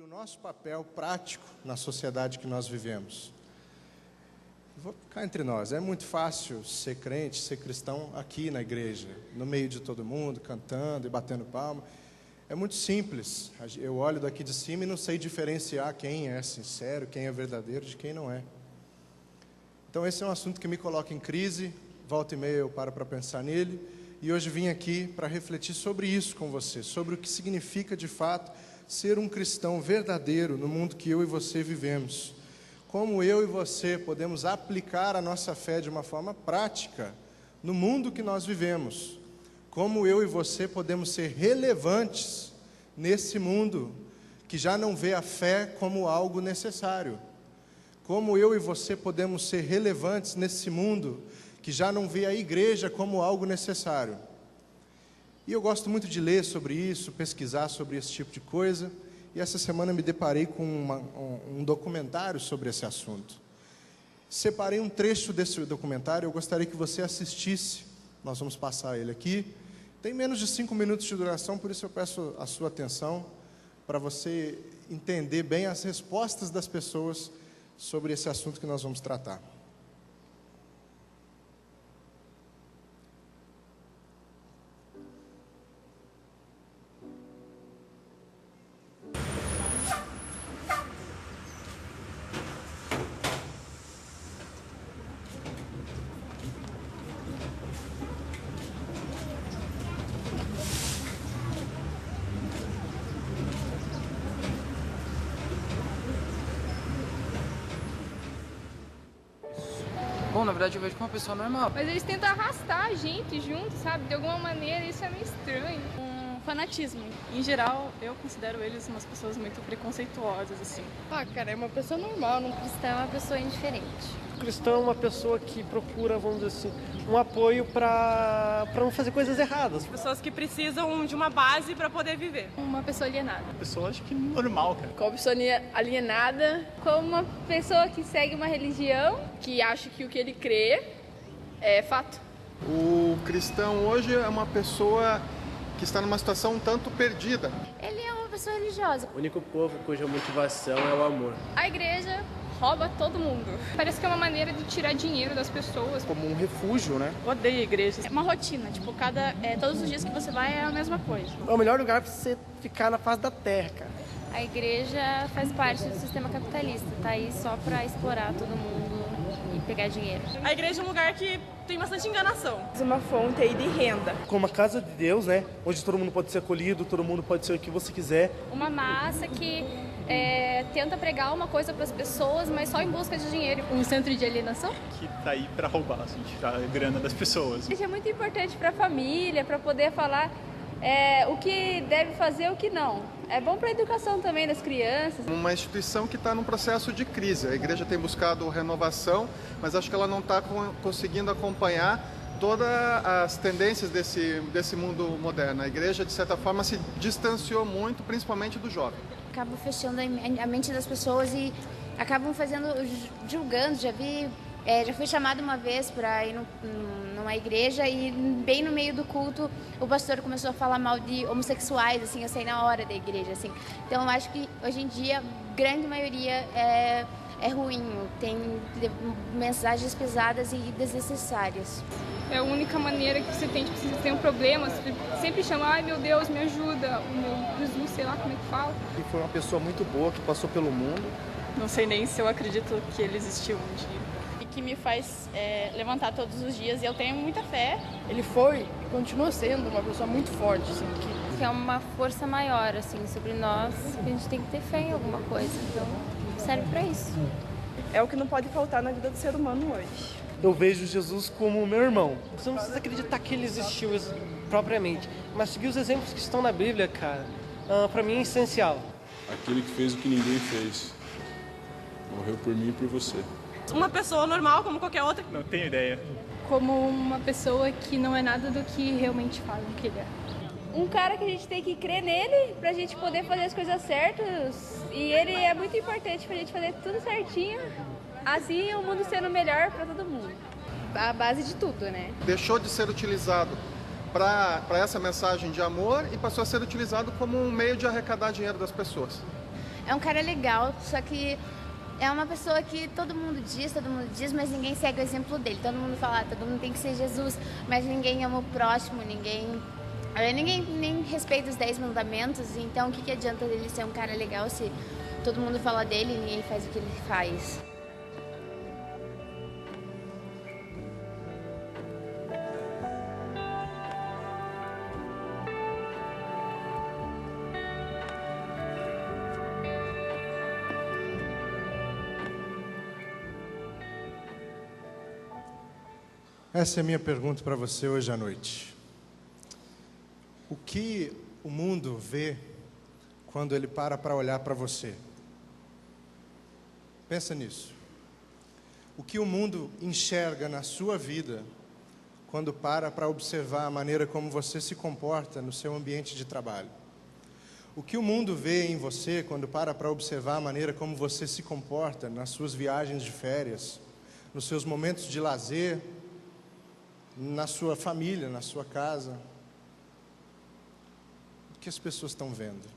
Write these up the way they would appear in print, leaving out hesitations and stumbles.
o nosso papel prático na sociedade que nós vivemos. Vou ficar entre nós, é muito fácil ser crente, ser cristão aqui na igreja, no meio de todo mundo, cantando e batendo palma. É muito simples, eu olho daqui de cima e não sei diferenciar quem é sincero, quem é verdadeiro de quem não é. Então esse é um assunto que me coloca em crise, volta e meia eu paro para pensar nele, e hoje vim aqui para refletir sobre isso com você, sobre o que significa de fato ser um cristão verdadeiro no mundo que eu e você vivemos. Como eu e você podemos aplicar a nossa fé de uma forma prática no mundo que nós vivemos. Como eu e você podemos ser relevantes nesse mundo que já não vê a fé como algo necessário. Como eu e você podemos ser relevantes nesse mundo que já não vê a igreja como algo necessário. E eu gosto muito de ler sobre isso, pesquisar sobre esse tipo de coisa. E essa semana me deparei com um documentário sobre esse assunto. Separei um trecho desse documentário, eu gostaria que você assistisse. Nós vamos passar ele aqui. Tem menos de 5 minutos de duração, por isso eu peço a sua atenção para você entender bem as respostas das pessoas sobre esse assunto que nós vamos tratar. Bom, na verdade eu vejo como uma pessoa normal. Mas eles tentam arrastar a gente junto, sabe? De alguma maneira, isso é meio estranho. Um fanatismo. Em geral, eu considero eles umas pessoas muito preconceituosas, assim. Ah, cara, é uma pessoa normal. Um cristão é uma pessoa indiferente. O cristão é uma pessoa que procura, vamos dizer assim, um apoio para não fazer coisas erradas. Pessoas que precisam de uma base para poder viver. Uma pessoa alienada. Pessoa, acho que normal, cara. Como pessoa alienada. Como uma pessoa que segue uma religião, Que acha que o que ele crê é fato. O cristão hoje é uma pessoa que está numa situação um tanto perdida. Ele é uma pessoa religiosa. O único povo cuja motivação é o amor. a igreja rouba todo mundo. Parece que é uma maneira de tirar dinheiro das pessoas. Como um refúgio, né? Odeio igrejas. É uma rotina, tipo, todos os dias que você vai é a mesma coisa. É o melhor lugar para você ficar na face da terra, cara. A igreja faz parte do sistema capitalista, tá aí só pra explorar todo mundo e pegar dinheiro. A igreja é um lugar que tem bastante enganação. Uma fonte aí de renda. Como a casa de Deus, né? Onde todo mundo pode ser acolhido, todo mundo pode ser o que você quiser. Uma massa que tenta pregar uma coisa para as pessoas, mas só em busca de dinheiro. Um centro de alienação? Que tá aí pra roubar, assim, tirar a grana das pessoas. Isso é muito importante para a família, para poder falar o que deve fazer e o que não. É bom para a educação também das crianças. Uma instituição que está num processo de crise. A igreja tem buscado renovação, mas acho que ela não está conseguindo acompanhar todas as tendências desse mundo moderno. A igreja, de certa forma, se distanciou muito, principalmente do jovem. Acabam fechando a mente das pessoas e acabam julgando. Já fui chamada uma vez para ir numa igreja e bem no meio do culto o pastor começou a falar mal de homossexuais, assim, eu saí na hora da igreja, assim. Então eu acho que hoje em dia a grande maioria é ruim, tem mensagens pesadas e desnecessárias. É a única maneira que você tem, tipo, se você tem um problema, você sempre chama, ai meu Deus, me ajuda, o meu Jesus, sei lá como é que fala. E foi uma pessoa muito boa que passou pelo mundo. Não sei nem se eu acredito que ele existiu um dia. Que me faz levantar todos os dias e eu tenho muita fé. Ele foi e continua sendo uma pessoa muito forte, assim, Que é uma força maior, assim, sobre nós, que a gente tem que ter fé em alguma coisa, então serve pra isso. é o que não pode faltar na vida do ser humano hoje. Eu vejo Jesus como meu irmão. Você não precisa acreditar que ele existiu propriamente, mas seguir os exemplos que estão na Bíblia, cara, pra mim é essencial. Aquele que fez o que ninguém fez. Morreu por mim e por você. Uma pessoa normal, como qualquer outra. Não tenho ideia. Como uma pessoa que não é nada do que realmente falam que ele é. Um cara que a gente tem que crer nele pra gente poder fazer as coisas certas. E ele é muito importante pra gente fazer tudo certinho. Assim o mundo sendo melhor pra todo mundo. A base de tudo, né? Deixou de ser utilizado para essa mensagem de amor e passou a ser utilizado como um meio de arrecadar dinheiro das pessoas. é um cara legal, só que é uma pessoa que todo mundo diz, mas ninguém segue o exemplo dele. Todo mundo fala, todo mundo tem que ser Jesus, mas ninguém ama o próximo, ninguém nem respeita os 10 mandamentos. Então, o que adianta dele ser um cara legal se todo mundo fala dele e ninguém faz o que ele faz? Essa é a minha pergunta para você hoje à noite. O que o mundo vê quando ele para olhar para você? Pensa nisso. O que o mundo enxerga na sua vida quando para observar a maneira como você se comporta no seu ambiente de trabalho? O que o mundo vê em você quando para observar a maneira como você se comporta nas suas viagens de férias, nos seus momentos de lazer, na sua família, na sua casa? O que as pessoas estão vendo?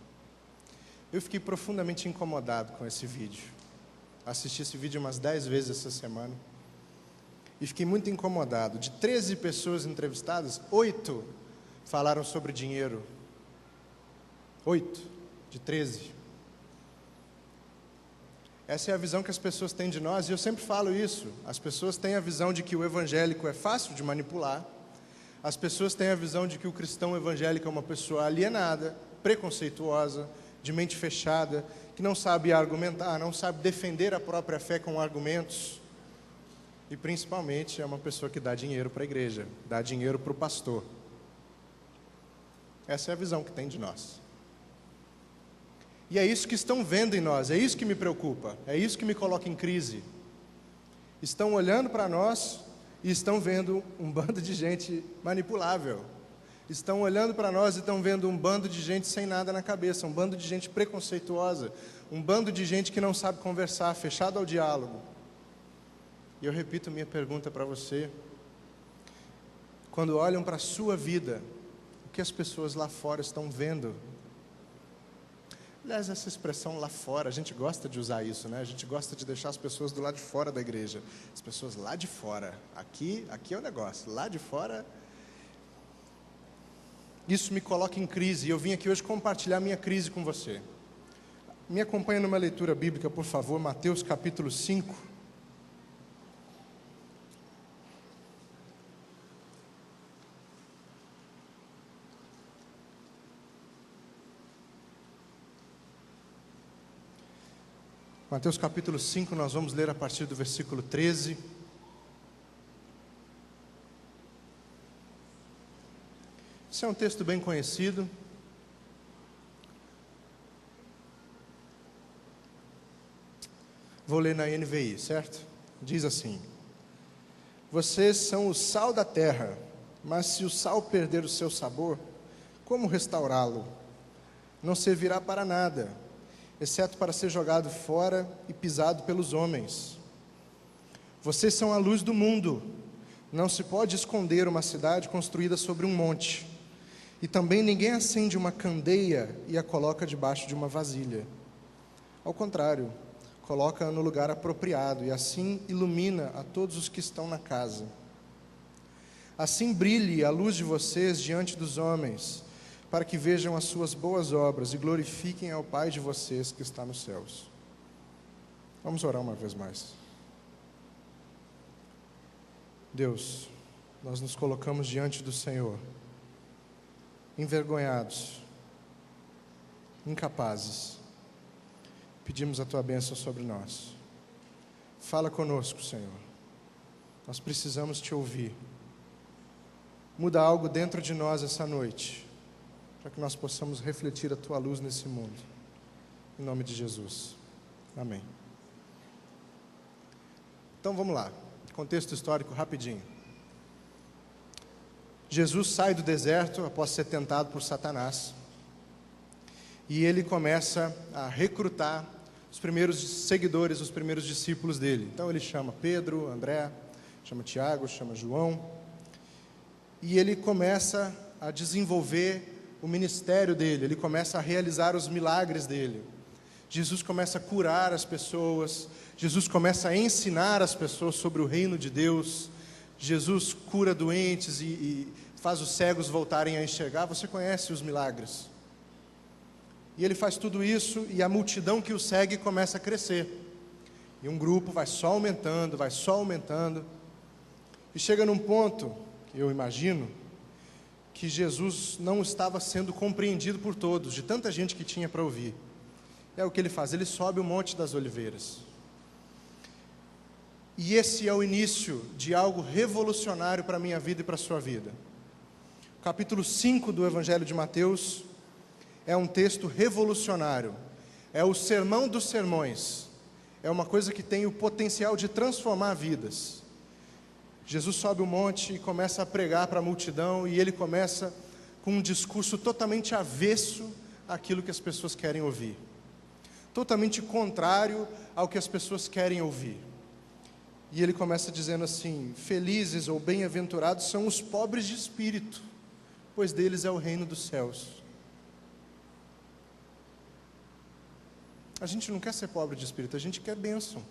Eu fiquei profundamente incomodado com esse vídeo. Assisti esse vídeo umas 10 vezes essa semana. E fiquei muito incomodado. De 13 pessoas entrevistadas, 8 falaram sobre dinheiro. 8 de 13. Essa é a visão que as pessoas têm de nós, e eu sempre falo isso. As pessoas têm a visão de que o evangélico é fácil de manipular. As pessoas têm a visão de que o cristão evangélico é uma pessoa alienada, preconceituosa, de mente fechada, que não sabe argumentar, não sabe defender a própria fé com argumentos. E principalmente é uma pessoa que dá dinheiro para a igreja, dá dinheiro para o pastor. Essa é a visão que tem de nós. E é isso que estão vendo em nós, é isso que me preocupa, é isso que me coloca em crise. Estão olhando para nós e estão vendo um bando de gente manipulável. Estão olhando para nós e estão vendo um bando de gente sem nada na cabeça, um bando de gente preconceituosa, um bando de gente que não sabe conversar, fechado ao diálogo. E eu repito minha pergunta para você. Quando olham para a sua vida, o que as pessoas lá fora estão vendo? Aliás, essa expressão lá fora, a gente gosta de usar isso, né? A gente gosta de deixar as pessoas do lado de fora da igreja. As pessoas lá de fora. Aqui é o negócio. Lá de fora. Isso me coloca em crise. E eu vim aqui hoje compartilhar minha crise com você. Me acompanha numa leitura bíblica, por favor. Mateus capítulo 5. Mateus capítulo 5, nós vamos ler a partir do versículo 13. Esse é um texto bem conhecido. Vou ler na NVI, certo? Diz assim: Vocês são o sal da terra, mas se o sal perder o seu sabor, como restaurá-lo? Não servirá para nada, exceto para ser jogado fora e pisado pelos homens. Vocês são a luz do mundo. Não se pode esconder uma cidade construída sobre um monte. E também ninguém acende uma candeia e a coloca debaixo de uma vasilha. Ao contrário, coloca-a no lugar apropriado e assim ilumina a todos os que estão na casa. Assim brilhe a luz de vocês diante dos homens, para que vejam as suas boas obras e glorifiquem ao Pai de vocês que está nos céus. Vamos orar uma vez mais. Deus, nós nos colocamos diante do Senhor, envergonhados, incapazes. Pedimos a Tua bênção sobre nós. Fala conosco, Senhor. Nós precisamos Te ouvir. Muda algo dentro de nós essa noite, para que nós possamos refletir a Tua luz nesse mundo. Em nome de Jesus. Amém. Então vamos lá. Contexto histórico rapidinho. Jesus sai do deserto após ser tentado por Satanás. E ele começa a recrutar os primeiros seguidores, os primeiros discípulos dele. Então ele chama Pedro, André, chama Tiago, chama João. E ele começa a desenvolver o ministério dele, ele começa a realizar os milagres dele. Jesus começa a curar as pessoas, Jesus começa a ensinar as pessoas sobre o reino de Deus, Jesus cura doentes e faz os cegos voltarem a enxergar. Você conhece os milagres. E ele faz tudo isso e a multidão que o segue começa a crescer. E um grupo vai só aumentando, e chega num ponto, eu imagino, que Jesus não estava sendo compreendido por todos, de tanta gente que tinha para ouvir. É o que ele faz, ele sobe o Monte das Oliveiras. E esse é o início de algo revolucionário para a minha vida e para a sua vida. O capítulo 5 do Evangelho de Mateus é um texto revolucionário. É o sermão dos sermões. É uma coisa que tem o potencial de transformar vidas. Jesus sobe o monte e começa a pregar para a multidão, e ele começa com um discurso totalmente avesso àquilo que as pessoas querem ouvir. Totalmente contrário ao que as pessoas querem ouvir. E ele começa dizendo assim: felizes ou bem-aventurados são os pobres de espírito, pois deles é o reino dos céus. A gente não quer ser pobre de espírito, a gente quer bênção.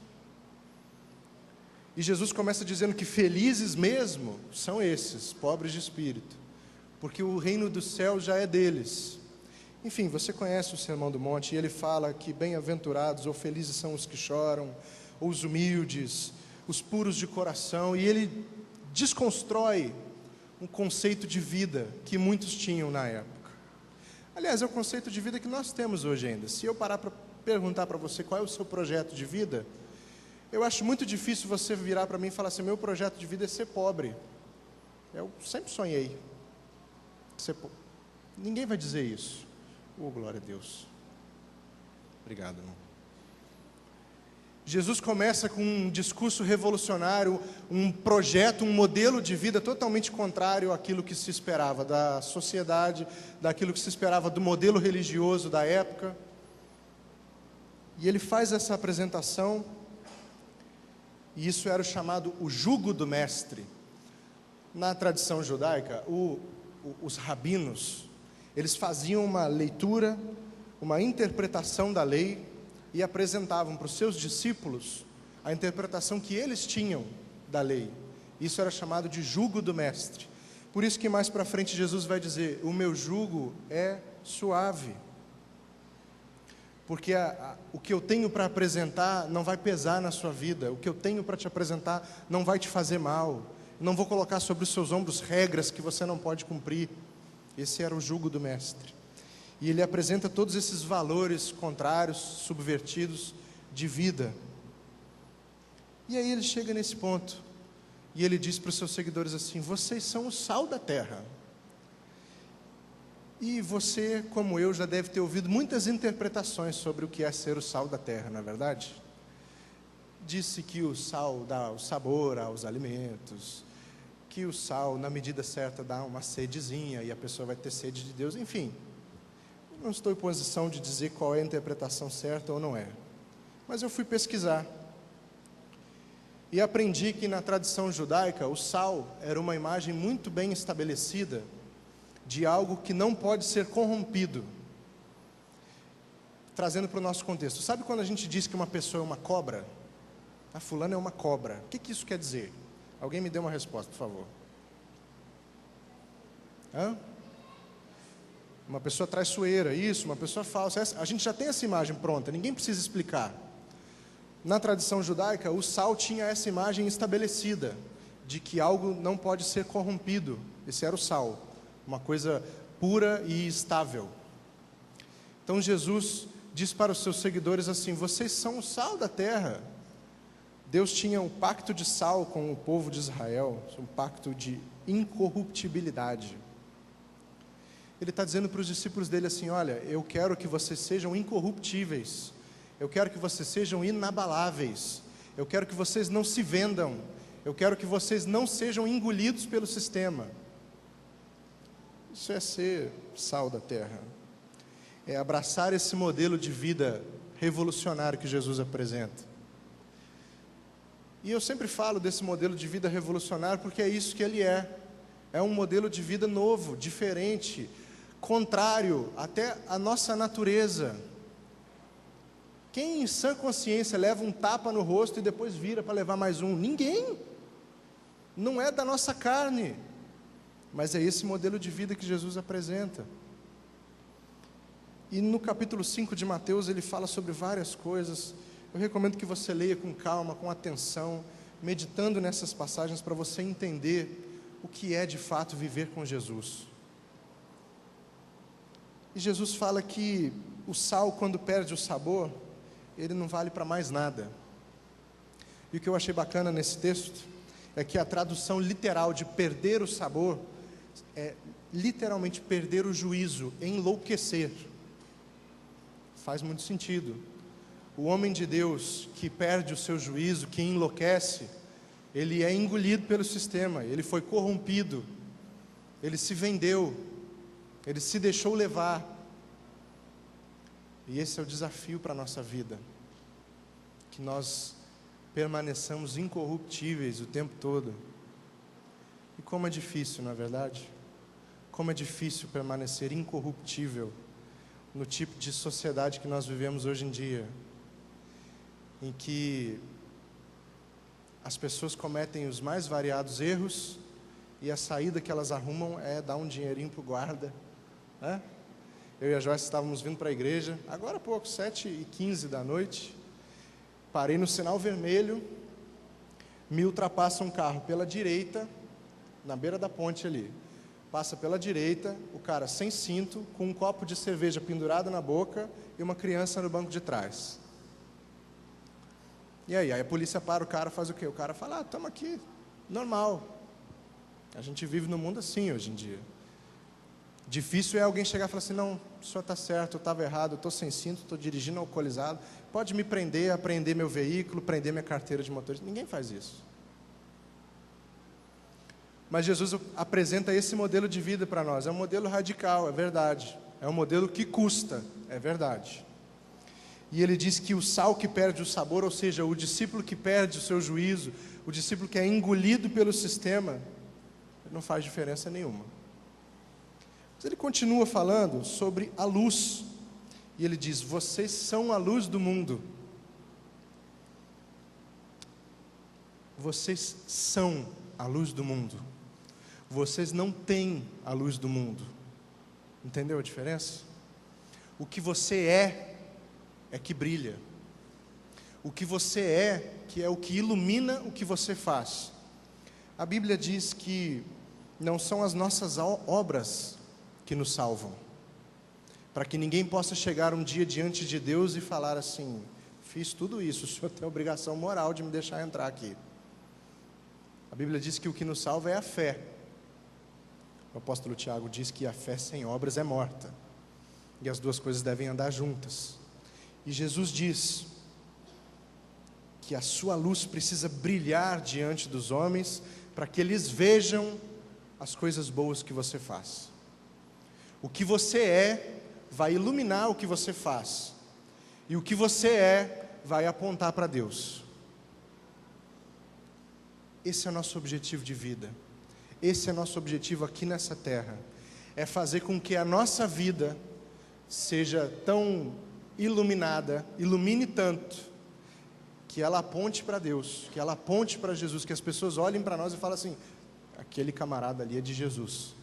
E Jesus começa dizendo que felizes mesmo são esses, pobres de espírito, porque o reino dos céus já é deles. Enfim, você conhece o Sermão do Monte, e ele fala que bem-aventurados ou felizes são os que choram, ou os humildes, os puros de coração, e ele desconstrói um conceito de vida que muitos tinham na época. Aliás, é o conceito de vida que nós temos hoje ainda. Se eu parar para perguntar para você qual é o seu projeto de vida, eu acho muito difícil você virar para mim e falar assim: meu projeto de vida é ser pobre. Eu sempre sonhei ser pobre. Ninguém vai dizer isso. Oh, glória a Deus. Obrigado, irmão. Jesus começa com um discurso revolucionário, um projeto, um modelo de vida totalmente contrário àquilo que se esperava da sociedade, daquilo que se esperava do modelo religioso da época. E ele faz essa apresentação, e isso era o chamado o jugo do mestre. Na tradição judaica, os rabinos, eles faziam uma leitura, uma interpretação da lei, e apresentavam para os seus discípulos a interpretação que eles tinham da lei. Isso era chamado de jugo do mestre. Por isso que mais para frente Jesus vai dizer: o meu jugo é suave. Porque o que eu tenho para apresentar não vai pesar na sua vida. O que eu tenho para te apresentar não vai te fazer mal. Não vou colocar sobre os seus ombros regras que você não pode cumprir. Esse era o jugo do mestre. E ele apresenta todos esses valores contrários, subvertidos de vida. E aí ele chega nesse ponto, e ele diz para os seus seguidores assim: vocês são o sal da terra. E você, como eu, já deve ter ouvido muitas interpretações sobre o que é ser o sal da terra, não é verdade? Disse que o sal dá o sabor aos alimentos, que o sal, na medida certa, dá uma sedezinha, e a pessoa vai ter sede de Deus, enfim. Não estou em posição de dizer qual é a interpretação certa ou não é. Mas eu fui pesquisar. E aprendi que na tradição judaica, o sal era uma imagem muito bem estabelecida de algo que não pode ser corrompido. Trazendo para o nosso contexto. Sabe quando a gente diz que uma pessoa é uma cobra? A fulana é uma cobra. O que isso quer dizer? Alguém me dê uma resposta, por favor. Uma pessoa traiçoeira, isso, uma pessoa falsa. A gente já tem essa imagem pronta, ninguém precisa explicar. Na tradição judaica, o sal tinha essa imagem estabelecida, de que algo não pode ser corrompido. Esse era o sal, uma coisa pura e estável. Então Jesus diz para os seus seguidores assim: vocês são o sal da terra. Deus tinha um pacto de sal com o povo de Israel, um pacto de incorruptibilidade. Ele está dizendo para os discípulos dele assim: olha, eu quero que vocês sejam incorruptíveis, eu quero que vocês sejam inabaláveis, eu quero que vocês não se vendam, eu quero que vocês não sejam engolidos pelo sistema. Isso é ser sal da terra, é abraçar esse modelo de vida revolucionário que Jesus apresenta. E eu sempre falo desse modelo de vida revolucionário porque é isso que ele é. É um modelo de vida novo, diferente, contrário até à nossa natureza. Quem em sã consciência leva um tapa no rosto e depois vira para levar mais um? Ninguém. Não é da nossa carne, mas é esse modelo de vida que Jesus apresenta. E no capítulo 5 de Mateus ele fala sobre várias coisas. Eu recomendo que você leia com calma, com atenção, meditando nessas passagens para você entender o que é de fato viver com Jesus. E Jesus fala que o sal, quando perde o sabor, ele não vale para mais nada. E o que eu achei bacana nesse texto é que a tradução literal de perder o sabor é literalmente perder o juízo, enlouquecer. Faz muito sentido. O homem de Deus que perde o seu juízo, que enlouquece, ele é engolido pelo sistema, ele foi corrompido, ele se vendeu, ele se deixou levar. E esse é o desafio para a nossa vida, que nós permaneçamos incorruptíveis o tempo todo. E como é difícil, não é verdade? Como é difícil permanecer incorruptível no tipo de sociedade que nós vivemos hoje em dia, em que as pessoas cometem os mais variados erros e a saída que elas arrumam é dar um dinheirinho para o guarda, né? Eu e a Joyce estávamos vindo para a igreja, agora há pouco, 7h15 da noite, parei no sinal vermelho, me ultrapassa um carro pela direita, na beira da ponte ali, passa pela direita, o cara sem cinto, com um copo de cerveja pendurado na boca e uma criança no banco de trás. E aí a polícia para o cara, faz o quê? O cara fala, estamos aqui, normal. A gente vive no mundo assim hoje em dia. Difícil é alguém chegar e falar assim, não, o senhor está certo, eu estava errado, eu estou sem cinto, estou dirigindo alcoolizado, pode me prender, apreender meu veículo, prender minha carteira de motorista. Ninguém faz isso. Mas Jesus apresenta esse modelo de vida para nós. É um modelo radical, é verdade. É um modelo que custa, é verdade. E ele diz que o sal que perde o sabor, ou seja, o discípulo que perde o seu juízo, o discípulo que é engolido pelo sistema, não faz diferença nenhuma. Mas ele continua falando sobre a luz. E ele diz, vocês são a luz do mundo. Vocês são a luz do mundo. Vocês não têm a luz do mundo. Entendeu a diferença? O que você é que brilha. O que você é, que é o que ilumina o que você faz. A Bíblia diz que não são as nossas obras que nos salvam, para que ninguém possa chegar um dia diante de Deus e falar assim, fiz tudo isso, o senhor tem a obrigação moral de me deixar entrar aqui. A Bíblia diz que o que nos salva é a fé. O apóstolo Tiago diz que a fé sem obras é morta, e as duas coisas devem andar juntas. E Jesus diz que a sua luz precisa brilhar diante dos homens, para que eles vejam as coisas boas que você faz. O que você é vai iluminar o que você faz, e o que você é vai apontar para Deus. Esse é o nosso objetivo de vida. Esse é o nosso objetivo aqui nessa terra. É fazer com que a nossa vida seja tão iluminada, ilumine tanto, que ela aponte para Deus, que ela aponte para Jesus, que as pessoas olhem para nós e falem assim, aquele camarada ali é de Jesus.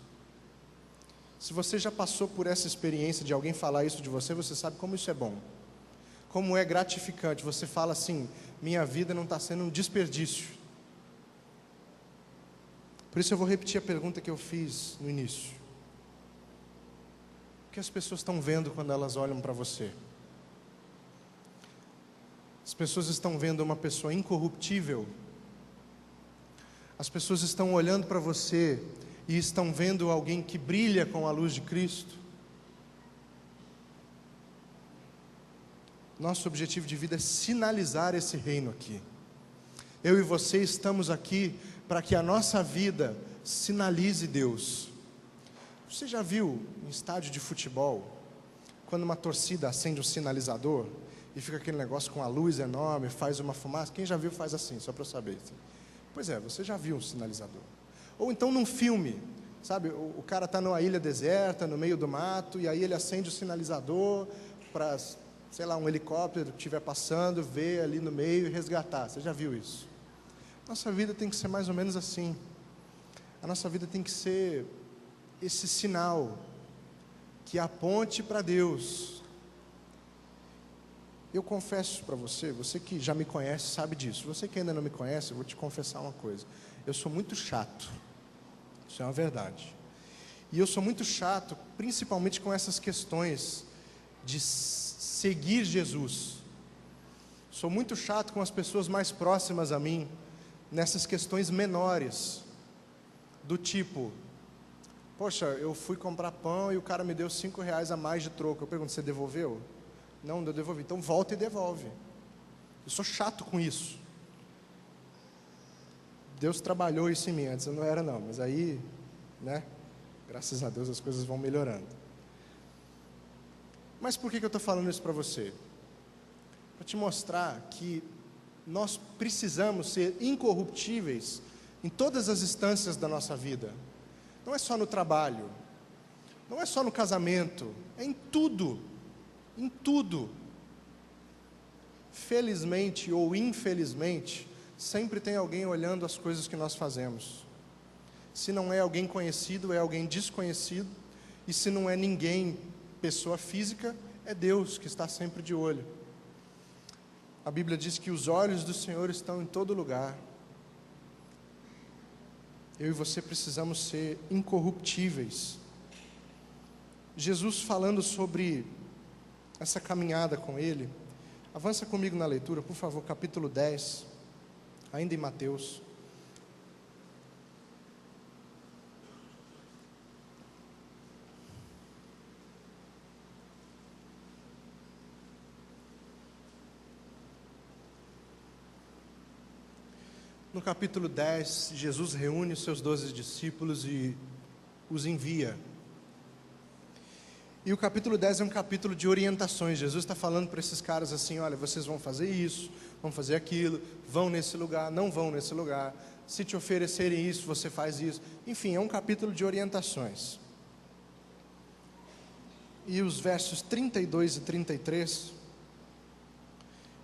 Se você já passou por essa experiência de alguém falar isso de você, você sabe como isso é bom. Como é gratificante. Você fala assim, minha vida não está sendo um desperdício. Por isso eu vou repetir a pergunta que eu fiz no início. O que as pessoas estão vendo quando elas olham para você? As pessoas estão vendo uma pessoa incorruptível? As pessoas estão olhando para você e estão vendo alguém que brilha com a luz de Cristo? Nosso objetivo de vida é sinalizar esse reino aqui. Eu e você estamos aqui para que a nossa vida sinalize Deus. Você já viu em estádio de futebol, quando uma torcida acende um sinalizador e fica aquele negócio com a luz enorme, faz uma fumaça? Quem já viu faz assim, só para eu saber. Pois é, você já viu um sinalizador. Ou então num filme, sabe, o cara está numa ilha deserta, no meio do mato, e aí ele acende o sinalizador para sei lá, um helicóptero que estiver passando, ver ali no meio e resgatar. Você já viu isso? Nossa vida tem que ser mais ou menos assim. A nossa vida tem que ser esse sinal que aponte para Deus. Eu confesso para você, você que já me conhece sabe disso. Você que ainda não me conhece, eu vou te confessar uma coisa. Eu sou muito chato. Isso é uma verdade. E eu sou muito chato, principalmente com essas questões de seguir Jesus. Sou muito chato com as pessoas mais próximas a mim, nessas questões menores, do tipo, poxa, eu fui comprar pão e o cara me deu R$5 a mais de troco. Eu pergunto, você devolveu? Não, eu devolvi. Então volta e devolve. Eu sou chato com isso. Deus trabalhou isso em mim, antes eu não era não, mas aí, né, graças a Deus as coisas vão melhorando. Mas por que eu estou falando isso para você? Para te mostrar que nós precisamos ser incorruptíveis em todas as instâncias da nossa vida. Não é só no trabalho, não é só no casamento, é em tudo, em tudo. Felizmente ou infelizmente, sempre tem alguém olhando as coisas que nós fazemos. Se não é alguém conhecido, é alguém desconhecido, e se não é ninguém, pessoa física, é Deus que está sempre de olho. A Bíblia diz que os olhos do Senhor estão em todo lugar. Eu e você precisamos ser incorruptíveis. Jesus falando sobre essa caminhada com Ele, avança comigo na leitura, por favor, capítulo 10, ainda em Mateus. No capítulo 10, Jesus reúne os seus 12 discípulos e os envia. E o capítulo 10 é um capítulo de orientações. Jesus está falando para esses caras assim, olha, vocês vão fazer isso, vão fazer aquilo, vão nesse lugar, não vão nesse lugar. Se te oferecerem isso, você faz isso. Enfim, é um capítulo de orientações. E os versos 32 e 33,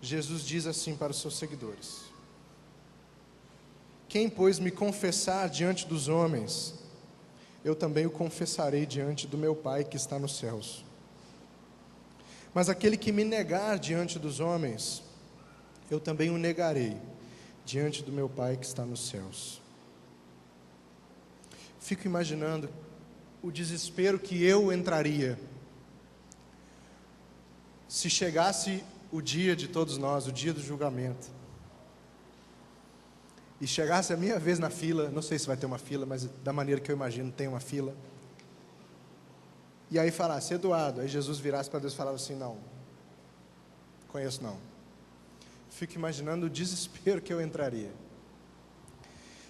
Jesus diz assim para os seus seguidores: quem, pois, me confessar diante dos homens, eu também o confessarei diante do meu Pai que está nos céus. Mas aquele que me negar diante dos homens, eu também o negarei diante do meu Pai que está nos céus. Fico imaginando o desespero que eu entraria se chegasse o dia de todos nós, o dia do julgamento, e chegasse a minha vez na fila, não sei se vai ter uma fila, mas da maneira que eu imagino, tem uma fila. E aí falasse, Eduardo, aí Jesus virasse para Deus e falava assim, não, conheço não. Fico imaginando o desespero que eu entraria.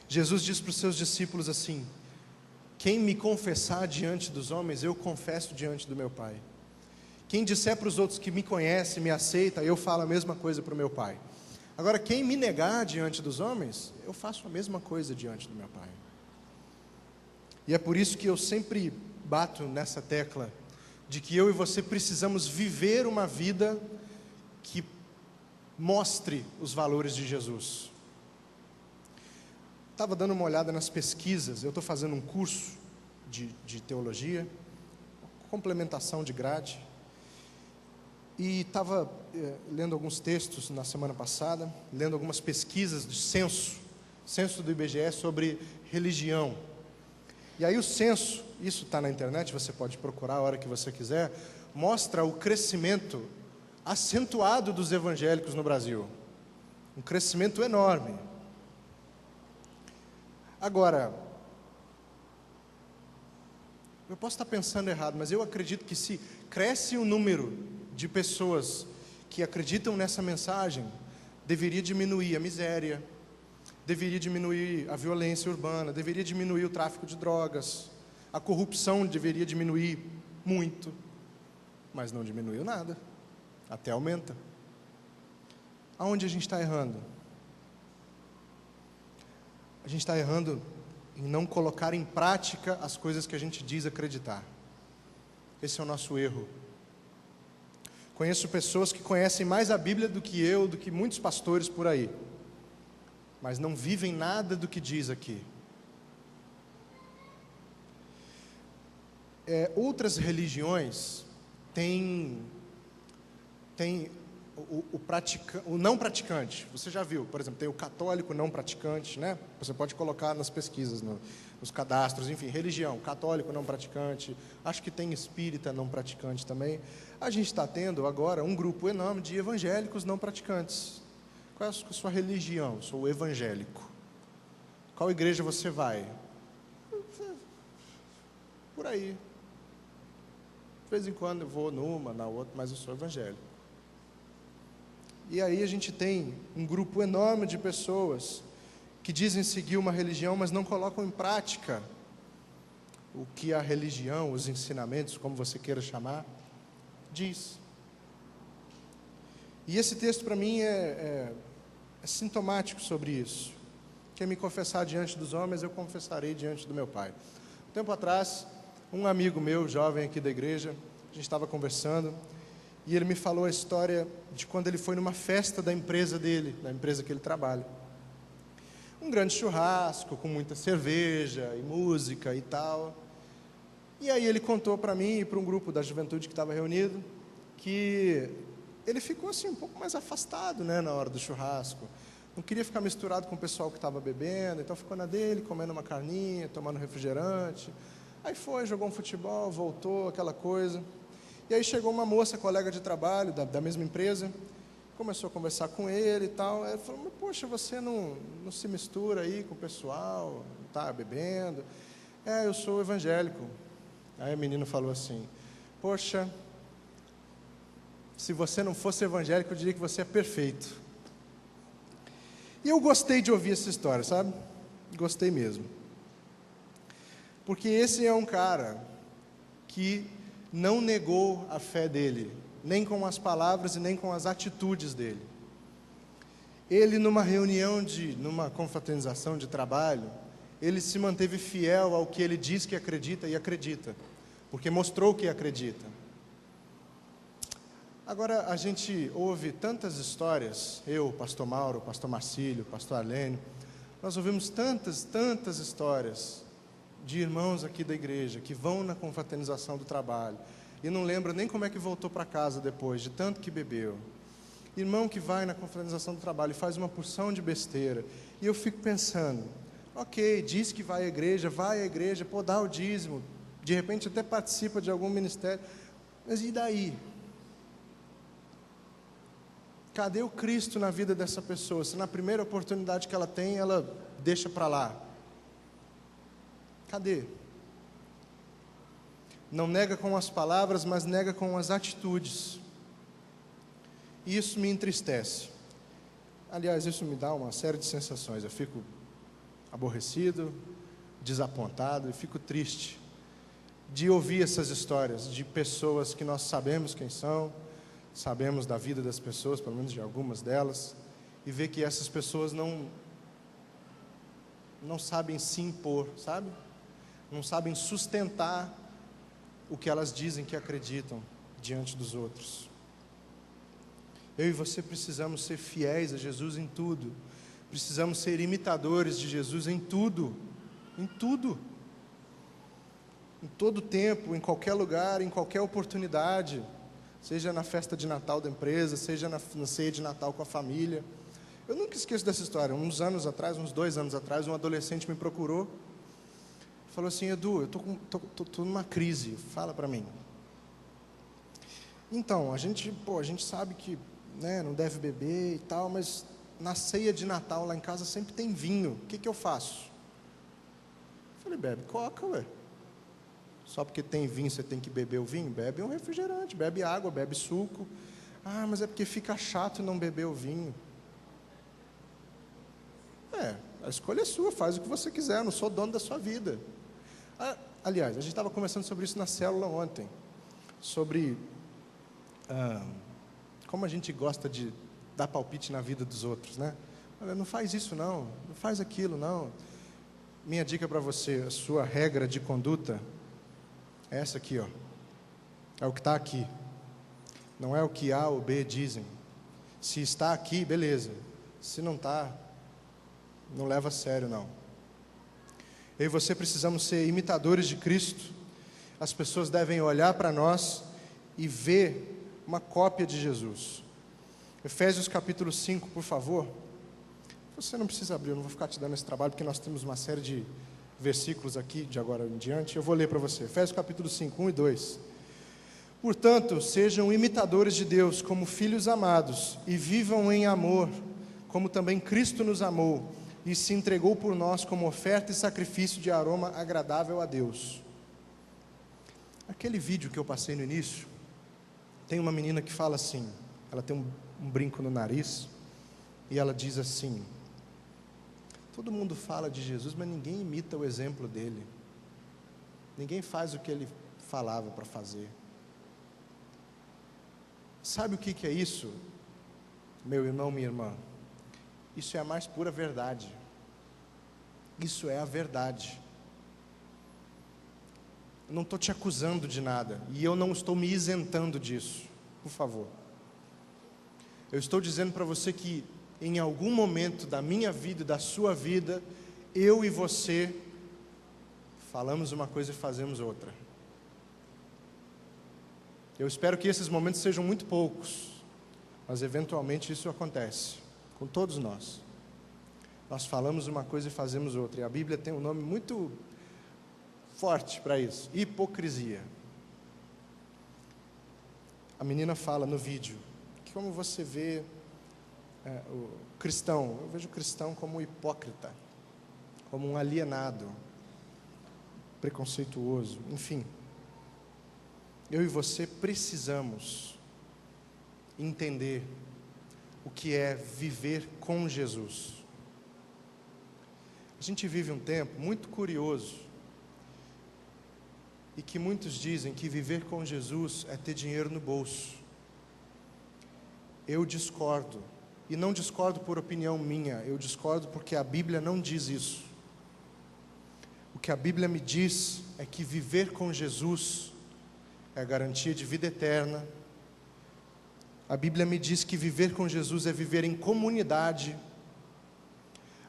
Jesus diz para os seus discípulos assim, quem me confessar diante dos homens, eu confesso diante do meu Pai. Quem disser para os outros que me conhece, me aceita, eu falo a mesma coisa para o meu Pai. Agora, quem me negar diante dos homens, eu faço a mesma coisa diante do meu Pai. E é por isso que eu sempre bato nessa tecla, de que eu e você precisamos viver uma vida que mostre os valores de Jesus. Estava dando uma olhada nas pesquisas, eu estou fazendo um curso de teologia, complementação de grade, e estava lendo alguns textos na semana passada, lendo algumas pesquisas de censo do IBGE sobre religião. E aí o censo, isso está na internet, você pode procurar a hora que você quiser, mostra o crescimento acentuado dos evangélicos no Brasil. Um crescimento enorme. Agora, eu posso estar pensando errado, mas eu acredito que se cresce o número de pessoas que acreditam nessa mensagem, deveria diminuir a miséria, deveria diminuir a violência urbana, deveria diminuir o tráfico de drogas, a corrupção deveria diminuir muito, mas não diminuiu nada, até aumenta. Aonde a gente está errando? A gente está errando em não colocar em prática as coisas que a gente diz acreditar. Esse é o nosso erro. Conheço pessoas que conhecem mais a Bíblia do que eu, do que muitos pastores por aí, mas não vivem nada do que diz aqui. Outras religiões têm o não praticante. Você já viu, por exemplo, tem o católico não praticante, né? Você pode colocar nas pesquisas, nos cadastros, enfim, religião, católico não praticante. Acho que tem espírita não praticante também. A gente está tendo agora um grupo enorme de evangélicos não praticantes. Qual é a sua religião? Eu sou evangélico. Qual igreja você vai? Por aí. De vez em quando eu vou numa, na outra, mas eu sou evangélico. E aí a gente tem um grupo enorme de pessoas que dizem seguir uma religião, mas não colocam em prática o que a religião, os ensinamentos, como você queira chamar, diz. E esse texto para mim é sintomático sobre isso. Quem me confessar diante dos homens, eu confessarei diante do meu Pai. Um tempo atrás, um amigo meu, jovem aqui da igreja, a gente estava conversando, e ele me falou a história de quando ele foi numa festa da empresa dele, da empresa que ele trabalha. Um grande churrasco, com muita cerveja e música e tal. E aí ele contou para mim e para um grupo da juventude que estava reunido, que ele ficou assim um pouco mais afastado, né, na hora do churrasco. Não queria ficar misturado com o pessoal que estava bebendo, então ficou na dele, comendo uma carninha, tomando refrigerante. Aí foi, jogou um futebol, voltou, aquela coisa. E aí chegou uma moça, colega de trabalho, da mesma empresa, começou a conversar com ele e tal. Ele falou, mas poxa, você não se mistura aí com o pessoal, não está bebendo? Eu sou evangélico. Aí o menino falou assim, poxa, se você não fosse evangélico, eu diria que você é perfeito. E eu gostei de ouvir essa história, sabe? Gostei mesmo. Porque esse é um cara que não negou a fé dele, nem com as palavras e nem com as atitudes dele. Ele, numa reunião, numa confraternização de trabalho, ele se manteve fiel ao que ele diz que acredita e acredita, porque mostrou que acredita. Agora, a gente ouve tantas histórias, eu, pastor Mauro, pastor Marcílio, pastor Arlênio, nós ouvimos tantas histórias de irmãos aqui da igreja que vão na confraternização do trabalho e não lembra nem como é que voltou para casa depois, de tanto que bebeu. Irmão que vai na confraternização do trabalho e faz uma porção de besteira. E eu fico pensando, ok, diz que vai à igreja, pô, dá o dízimo, de repente até participa de algum ministério, mas e daí? Cadê o Cristo na vida dessa pessoa? Se na primeira oportunidade que ela tem, ela deixa para lá. Cadê? Não nega com as palavras, mas nega com as atitudes. E isso me entristece. Aliás, isso me dá uma série de sensações. Eu fico aborrecido, desapontado e fico triste de ouvir essas histórias de pessoas que nós sabemos quem são, sabemos da vida das pessoas, pelo menos de algumas delas, e ver que essas pessoas não sabem se impor, sabe? Não sabem sustentar o que elas dizem que acreditam diante dos outros. Eu e você precisamos ser fiéis a Jesus em tudo. Precisamos ser imitadores de Jesus em tudo. Em tudo. Em todo tempo, em qualquer lugar, em qualquer oportunidade. Seja na festa de Natal da empresa, seja na ceia de Natal com a família. Eu nunca esqueço dessa história. Uns 2 anos atrás, um adolescente me procurou. Falou assim, Edu, eu tô numa crise, fala para mim. Então, a gente sabe que, né, não deve beber e tal, mas na ceia de Natal lá em casa sempre tem vinho, o que eu faço? Eu falei, bebe coca, ué. Só porque tem vinho você tem que beber o vinho? Bebe um refrigerante, bebe água, bebe suco. Ah, mas é porque fica chato não beber o vinho. A escolha é sua, faz o que você quiser, eu não sou dono da sua vida. Aliás, a gente estava conversando sobre isso na célula ontem, sobre como a gente gosta de dar palpite na vida dos outros, né? Olha, não faz isso não faz aquilo não. Minha dica para você, a sua regra de conduta é essa aqui, ó. É o que está aqui. Não é o que A ou B dizem. Se está aqui, beleza. Se não está, não leva a sério, não. Eu e você precisamos ser imitadores de Cristo. As pessoas devem olhar para nós e ver uma cópia de Jesus. Efésios capítulo 5, por favor. Você não precisa abrir, eu não vou ficar te dando esse trabalho, porque nós temos uma série de versículos aqui, de agora em diante. Eu vou ler para você. Efésios capítulo 5, 1 e 2. Portanto, sejam imitadores de Deus como filhos amados e vivam em amor, como também Cristo nos amou e se entregou por nós como oferta e sacrifício de aroma agradável a Deus. Aquele vídeo que eu passei no início, tem uma menina que fala assim, ela tem um brinco no nariz, e ela diz assim: todo mundo fala de Jesus, mas ninguém imita o exemplo dele. Ninguém faz o que ele falava para fazer. Sabe o que é isso, meu irmão, minha irmã? Isso é a mais pura verdade. Isso é a verdade. Eu não estou te acusando de nada, e eu não estou me isentando disso, por favor. Eu estou dizendo para você que em algum momento da minha vida e da sua vida, eu e você falamos uma coisa e fazemos outra. Eu espero que esses momentos sejam muito poucos, mas eventualmente isso acontece com todos nós. Nós falamos uma coisa e fazemos outra, e a Bíblia tem um nome muito forte para isso: hipocrisia. A menina fala no vídeo que, como você vê o cristão, eu vejo o cristão como um hipócrita, como um alienado, preconceituoso, enfim. Eu e você precisamos entender o que é viver com Jesus. A gente vive um tempo muito curioso, e que muitos dizem que viver com Jesus é ter dinheiro no bolso. Eu discordo, e não discordo por opinião minha, eu discordo porque a Bíblia não diz isso. O que a Bíblia me diz é que viver com Jesus é a garantia de vida eterna. A Bíblia me diz que viver com Jesus é viver em comunidade.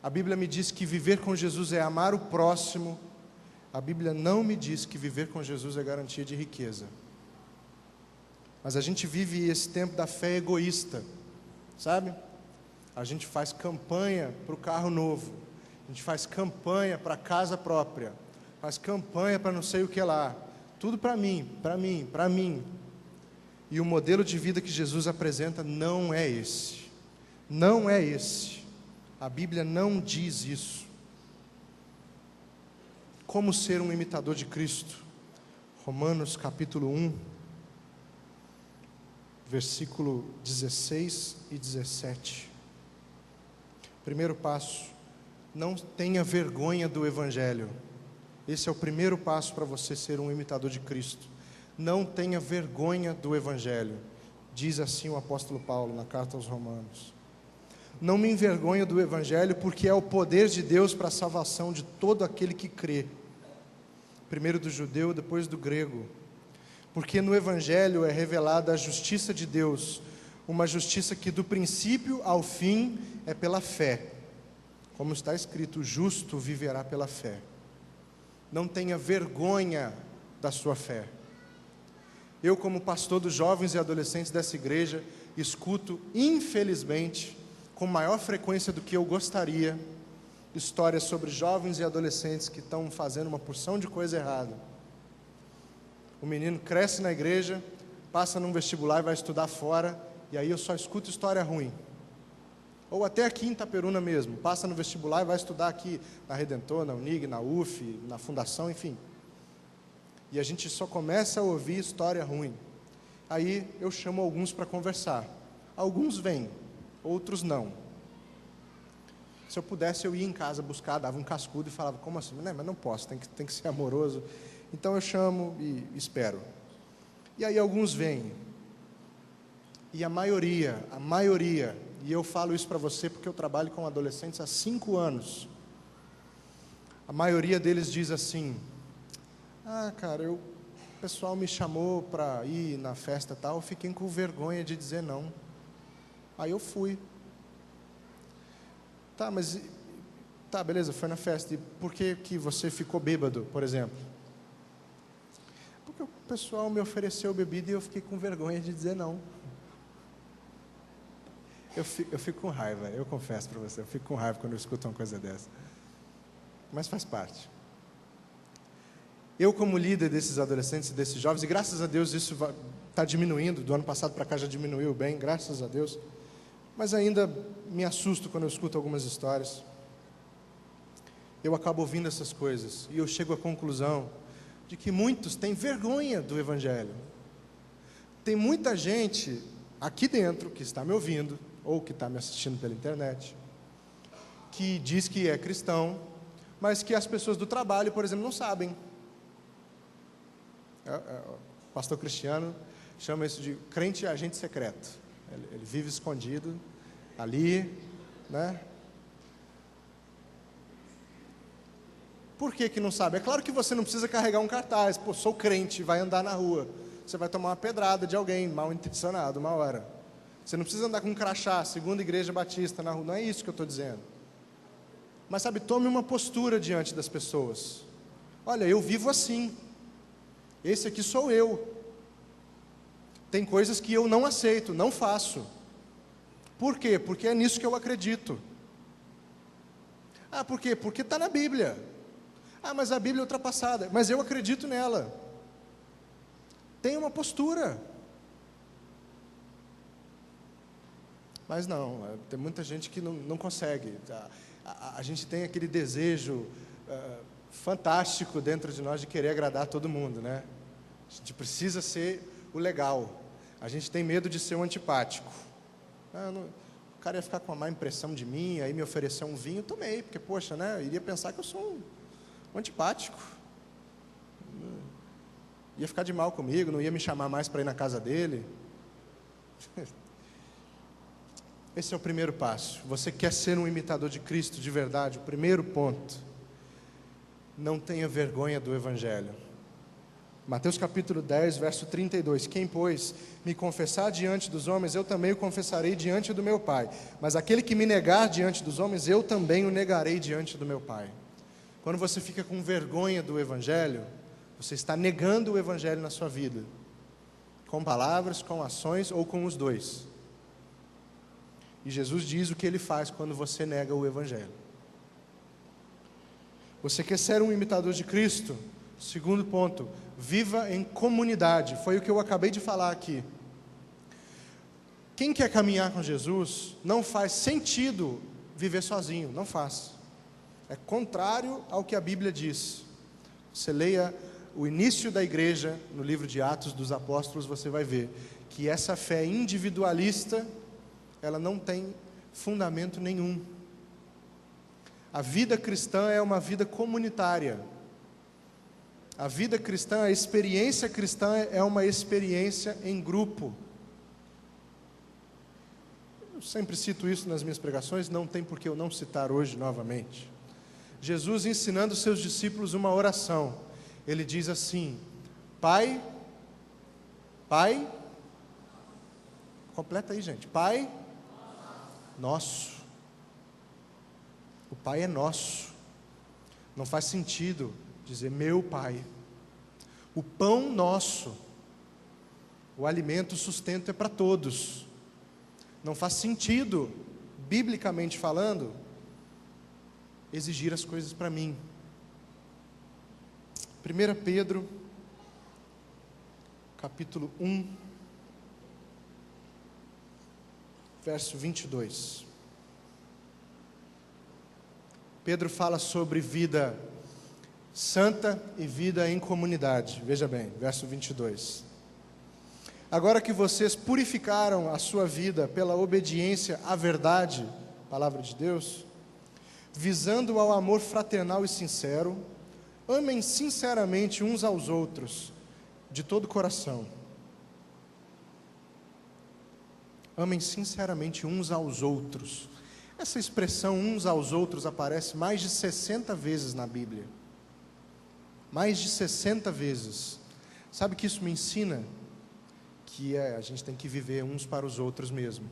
A Bíblia me diz que viver com Jesus é amar o próximo. A Bíblia não me diz que viver com Jesus é garantia de riqueza. Mas a gente vive esse tempo da fé egoísta, sabe? A gente faz campanha para o carro novo, a gente faz campanha para a casa própria, faz campanha para não sei o que lá, tudo para mim, para mim, para mim. E o modelo de vida que Jesus apresenta não é esse. Não é esse. A Bíblia não diz isso. Como ser um imitador de Cristo? Romanos capítulo 1, versículo 16 e 17. Primeiro passo: não tenha vergonha do Evangelho. Esse é o primeiro passo para você ser um imitador de Cristo. Não tenha vergonha do Evangelho. Diz assim o apóstolo Paulo na carta aos Romanos: não me envergonho do Evangelho, porque é o poder de Deus para a salvação de todo aquele que crê, primeiro do judeu, depois do grego. Porque no Evangelho é revelada a justiça de Deus, uma justiça que do princípio ao fim é pela fé. Como está escrito: o justo viverá pela fé. Não tenha vergonha da sua fé. Eu, como pastor dos jovens e adolescentes dessa igreja, escuto, infelizmente, com maior frequência do que eu gostaria, histórias sobre jovens e adolescentes que estão fazendo uma porção de coisa errada. O menino cresce na igreja, passa num vestibular e vai estudar fora, e aí eu só escuto história ruim. Ou até aqui em Itaperuna mesmo, passa no vestibular e vai estudar aqui na Redentor, na Unig, na UF, na Fundação, enfim. E a gente só começa a ouvir história ruim. Aí eu chamo alguns para conversar. Alguns vêm, outros não. Se eu pudesse, eu ia em casa buscar, dava um cascudo e falava: como assim? Mas não posso, tem que ser amoroso. Então eu chamo e espero. E aí alguns vêm. E a maioria, e eu falo isso para você porque eu trabalho com adolescentes há 5 anos. A maioria deles diz assim: ah, cara, pessoal me chamou para ir na festa e tal, eu fiquei com vergonha de dizer não. Aí eu fui. Tá, beleza, foi na festa. E por que que você ficou bêbado, por exemplo? Porque o pessoal me ofereceu bebida e eu fiquei com vergonha de dizer não. Eu fico com raiva, eu confesso para você, eu fico com raiva quando eu escuto uma coisa dessa. Mas faz parte. Eu, como líder desses adolescentes e desses jovens, e graças a Deus isso está diminuindo, do ano passado para cá já diminuiu bem, graças a Deus, mas ainda me assusto quando eu escuto algumas histórias. Eu acabo ouvindo essas coisas e eu chego à conclusão de que muitos têm vergonha do Evangelho. Tem muita gente aqui dentro que está me ouvindo, ou que está me assistindo pela internet, que diz que é cristão, mas que as pessoas do trabalho, por exemplo, não sabem. O pastor Cristiano chama isso de crente agente secreto. Ele vive escondido ali, né? Por que que não sabe? É claro que você não precisa carregar um cartaz, pô, sou crente, vai andar na rua. Você vai tomar uma pedrada de alguém mal intencionado uma hora. Você não precisa andar com um crachá, Segunda Igreja Batista na rua, não é isso que eu estou dizendo. Mas sabe, tome uma postura diante das pessoas. Olha, eu vivo assim. Esse aqui sou eu. Tem coisas que eu não aceito, não faço. Por quê? Porque é nisso que eu acredito. Ah, por quê? Porque está na Bíblia. Ah, mas a Bíblia é ultrapassada. Mas eu acredito nela. Tenha uma postura. Mas não, tem muita gente que não consegue. A gente tem aquele desejo fantástico dentro de nós de querer agradar todo mundo, né? A gente precisa ser o legal. A gente tem medo de ser o antipático. O cara ia ficar com uma má impressão de mim, aí me ofereceu um vinho, tomei, porque, poxa, né? Eu iria pensar que eu sou um antipático. Ia ficar de mal comigo, não ia me chamar mais para ir na casa dele. Esse é o primeiro passo. Você quer ser um imitador de Cristo de verdade? O primeiro ponto: não tenha vergonha do Evangelho. Mateus capítulo 10, verso 32. Quem, pois, me confessar diante dos homens, eu também o confessarei diante do meu Pai. Mas aquele que me negar diante dos homens, eu também o negarei diante do meu Pai. Quando você fica com vergonha do Evangelho, você está negando o Evangelho na sua vida. Com palavras, com ações ou com os dois. E Jesus diz o que Ele faz quando você nega o Evangelho. Você quer ser um imitador de Cristo? Segundo ponto, viva em comunidade. Foi o que eu acabei de falar aqui. Quem quer caminhar com Jesus, não faz sentido viver sozinho, não faz. É contrário ao que a Bíblia diz. Você leia o início da igreja, no livro de Atos dos Apóstolos, você vai ver que essa fé individualista, ela não tem fundamento nenhum. A vida cristã é uma vida comunitária. A vida cristã, a experiência cristã é uma experiência em grupo. Eu sempre cito isso nas minhas pregações, não tem por que eu não citar hoje novamente. Jesus ensinando seus discípulos uma oração. Ele diz assim: Pai, completa aí, gente. Pai nosso. O Pai é nosso. Não faz sentido dizer meu Pai. O pão nosso, o alimento, o sustento é para todos. Não faz sentido, biblicamente falando, exigir as coisas para mim. 1 Pedro, capítulo 1, verso 22. Pedro fala sobre vida santa e vida em comunidade. Veja bem, verso 22. Agora que vocês purificaram a sua vida pela obediência à verdade, palavra de Deus, visando ao amor fraternal e sincero, amem sinceramente uns aos outros, de todo o coração. Amem sinceramente uns aos outros. Essa expressão uns aos outros aparece mais de 60 vezes na Bíblia. Mais de 60 vezes. Sabe que isso me ensina? Que a gente tem que viver uns para os outros mesmo.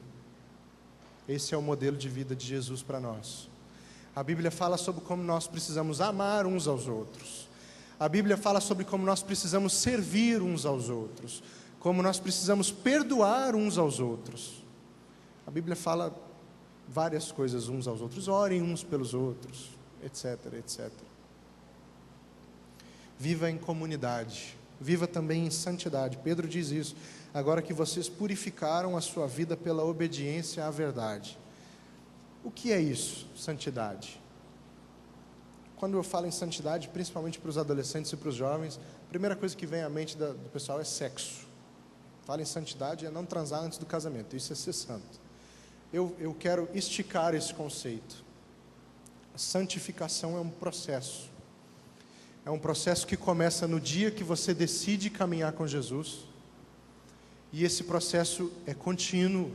Esse é o modelo de vida de Jesus para nós. A Bíblia fala sobre como nós precisamos amar uns aos outros. A Bíblia fala sobre como nós precisamos servir uns aos outros, como nós precisamos perdoar uns aos outros. A Bíblia fala várias coisas uns aos outros, orem uns pelos outros, etc, etc. Viva em comunidade, viva também em santidade. Pedro diz isso, agora que vocês purificaram a sua vida pela obediência à verdade. O que é isso, santidade? Quando eu falo em santidade, principalmente para os adolescentes e para os jovens, a primeira coisa que vem à mente do pessoal é sexo. Fala em santidade é não transar antes do casamento, isso é ser santo. Eu quero esticar esse conceito. A santificação é um processo. É um processo que começa no dia que você decide caminhar com Jesus. E esse processo é contínuo.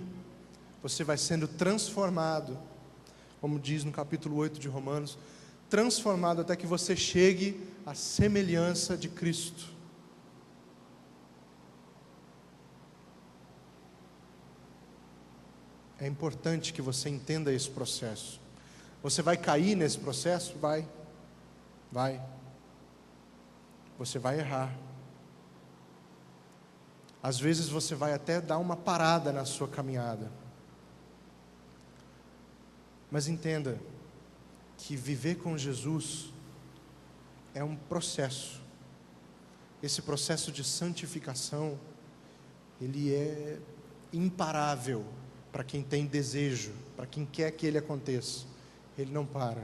Você vai sendo transformado, como diz no capítulo 8 de Romanos, transformado até que você chegue à semelhança de Cristo. É importante que você entenda esse processo. Você vai cair nesse processo? Vai. Você vai errar. Às vezes você vai até dar uma parada na sua caminhada. Mas entenda que viver com Jesus é um processo. Esse processo de santificação, ele é imparável para quem tem desejo, para quem quer que ele aconteça. Ele não para.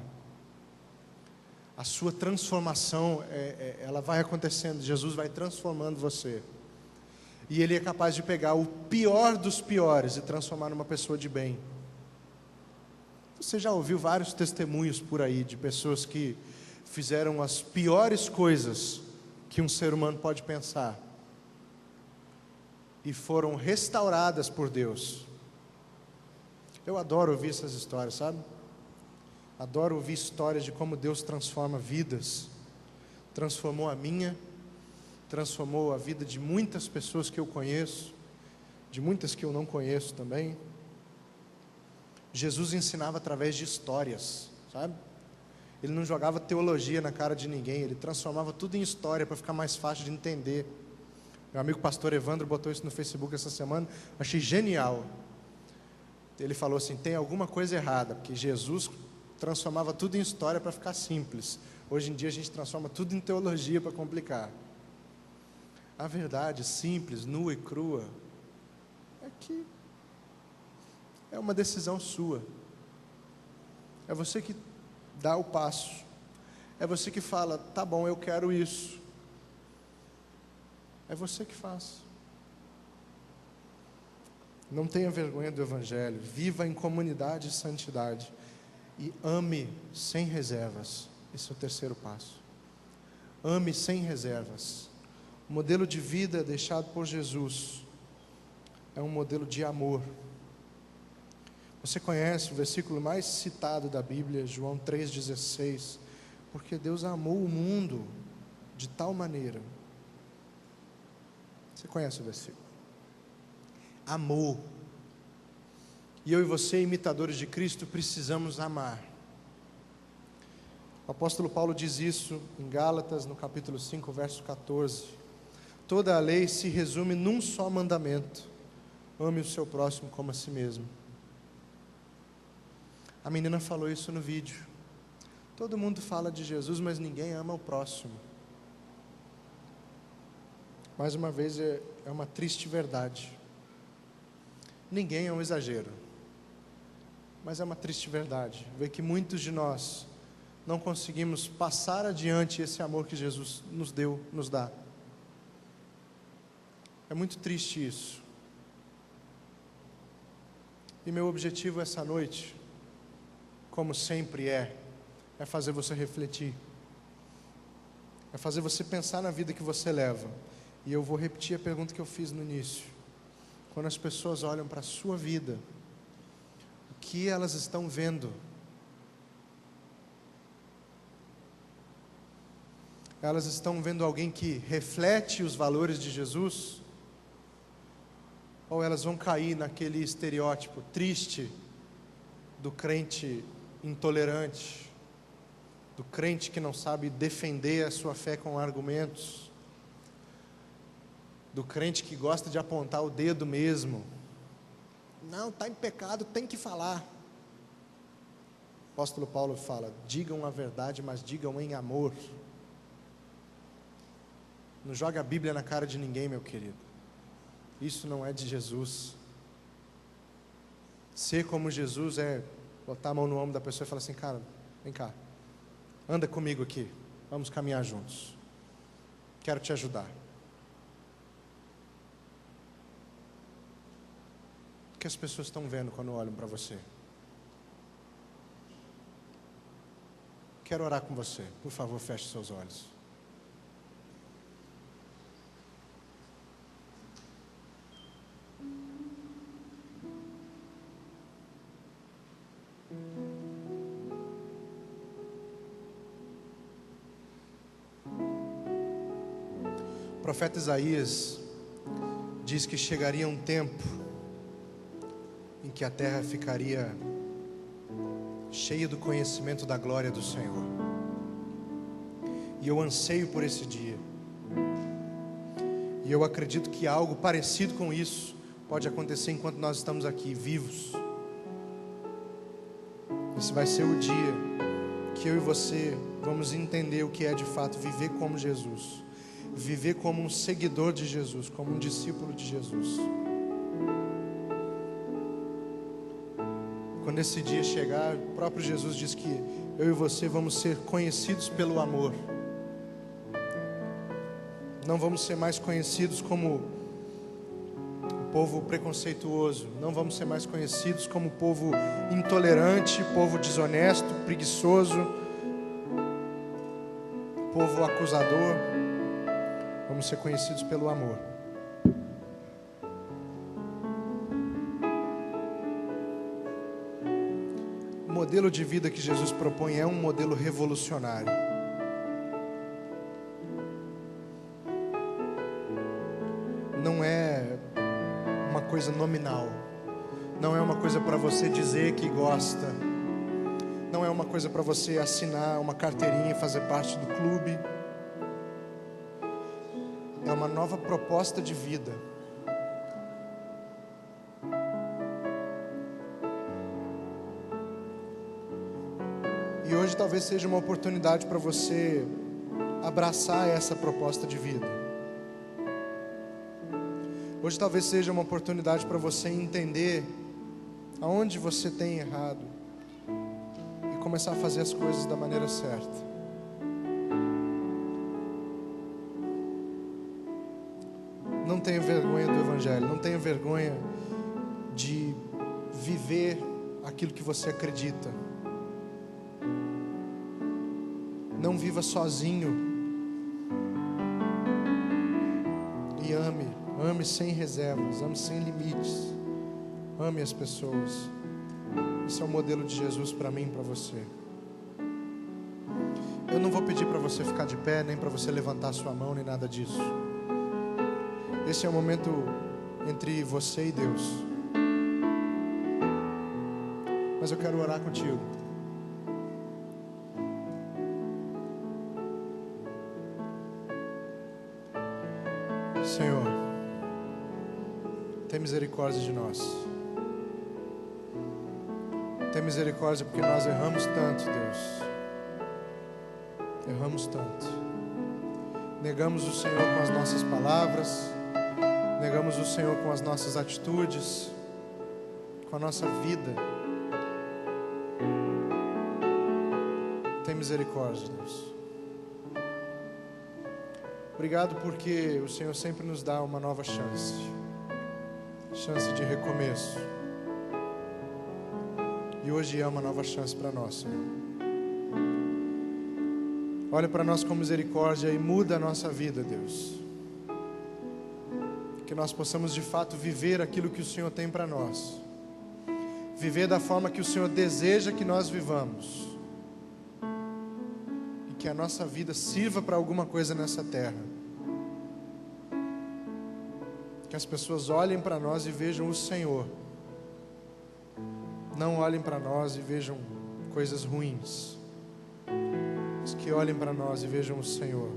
A sua transformação, ela vai acontecendo. Jesus vai transformando você. E ele é capaz de pegar o pior dos piores e transformar numa pessoa de bem. Você já ouviu vários testemunhos por aí de pessoas que fizeram as piores coisas que um ser humano pode pensar e foram restauradas por Deus. Eu adoro ouvir essas histórias, sabe? Adoro ouvir histórias de como Deus transforma vidas. Transformou a minha, transformou a vida de muitas pessoas que eu conheço, de muitas que eu não conheço também. Jesus ensinava através de histórias, sabe? Ele não jogava teologia na cara de ninguém, ele transformava tudo em história para ficar mais fácil de entender. Meu amigo pastor Evandro botou isso no Facebook essa semana, achei genial. Ele falou assim, tem alguma coisa errada, porque Jesus transformava tudo em história para ficar simples. Hoje em dia a gente transforma tudo em teologia para complicar. A verdade simples, nua e crua, é que é uma decisão sua. É você que dá o passo. É você que fala, tá bom, eu quero isso. É você que faz. Não tenha vergonha do Evangelho. Viva em comunidade e santidade. E ame sem reservas. Esse é o terceiro passo. Ame sem reservas. O modelo de vida deixado por Jesus é um modelo de amor. Você conhece o versículo mais citado da Bíblia, João 3,16, porque Deus amou o mundo de tal maneira. Você conhece o versículo? Amou. E eu e você, imitadores de Cristo, precisamos amar. O apóstolo Paulo diz isso em Gálatas, no capítulo 5, verso 14. Toda a lei se resume num só mandamento: ame o seu próximo como a si mesmo. A menina falou isso no vídeo. Todo mundo fala de Jesus, mas ninguém ama o próximo. Mais uma vez, é uma triste verdade. Ninguém é um exagero, mas é uma triste verdade ver que muitos de nós não conseguimos passar adiante esse amor que Jesus nos dá. É muito triste isso. E meu objetivo essa noite, como sempre é fazer você refletir, é fazer você pensar na vida que você leva. E eu vou repetir a pergunta que eu fiz no início. Quando as pessoas olham para a sua vida, o que elas estão vendo? Elas estão vendo alguém que reflete os valores de Jesus? Ou elas vão cair naquele estereótipo triste do crente intolerante, do crente que não sabe defender a sua fé com argumentos, do crente que gosta de apontar o dedo mesmo? Não, está em pecado, tem que falar. O apóstolo Paulo fala: digam a verdade, mas digam em amor. Não joga a Bíblia na cara de ninguém, meu querido. Isso não é de Jesus. Ser como Jesus é botar a mão no ombro da pessoa e falar assim: cara, vem cá, anda comigo aqui, vamos caminhar juntos, quero te ajudar. O que as pessoas estão vendo quando olham para você? Quero orar com você, por favor, feche seus olhos. O profeta Isaías diz que chegaria um tempo em que a terra ficaria cheia do conhecimento da glória do Senhor. E eu anseio por esse dia. E eu acredito que algo parecido com isso pode acontecer enquanto nós estamos aqui vivos. Esse vai ser o dia que eu e você vamos entender o que é de fato viver como Jesus. Viver como um seguidor de Jesus, como um discípulo de Jesus. Quando esse dia chegar, o próprio Jesus diz que eu e você vamos ser conhecidos pelo amor. Não vamos ser mais conhecidos como o povo preconceituoso. Não vamos ser mais conhecidos como o povo intolerante, povo desonesto, preguiçoso, povo acusador. Vamos ser conhecidos pelo amor. O modelo de vida que Jesus propõe é um modelo revolucionário. Não é uma coisa nominal. Não é uma coisa para você dizer que gosta. Não é uma coisa para você assinar uma carteirinha e fazer parte do clube. É uma nova proposta de vida. E hoje talvez seja uma oportunidade para você abraçar essa proposta de vida. Hoje talvez seja uma oportunidade para você entender aonde você tem errado e começar a fazer as coisas da maneira certa. Não tenha vergonha do Evangelho, não tenha vergonha de viver aquilo que você acredita. Não viva sozinho. E ame sem reservas, ame sem limites. Ame as pessoas. Esse é o modelo de Jesus para mim e para você. Eu não vou pedir para você ficar de pé, nem para você levantar sua mão, nem nada disso. Esse é o momento entre você e Deus. Mas eu quero orar contigo. Senhor, tem misericórdia de nós. Tem misericórdia porque nós erramos tanto, Deus. Erramos tanto. Negamos o Senhor com as nossas palavras. Negamos o Senhor com as nossas atitudes, com a nossa vida. Tem misericórdia, Deus. Obrigado porque o Senhor sempre nos dá uma nova chance. Chance de recomeço. E hoje é uma nova chance para nós, Senhor. Olha para nós com misericórdia e muda a nossa vida, Deus. Que nós possamos de fato viver aquilo que o Senhor tem para nós. Viver da forma que o Senhor deseja que nós vivamos. E que a nossa vida sirva para alguma coisa nessa terra. Que as pessoas olhem para nós e vejam o Senhor. Não olhem para nós e vejam coisas ruins. Mas que olhem para nós e vejam o Senhor.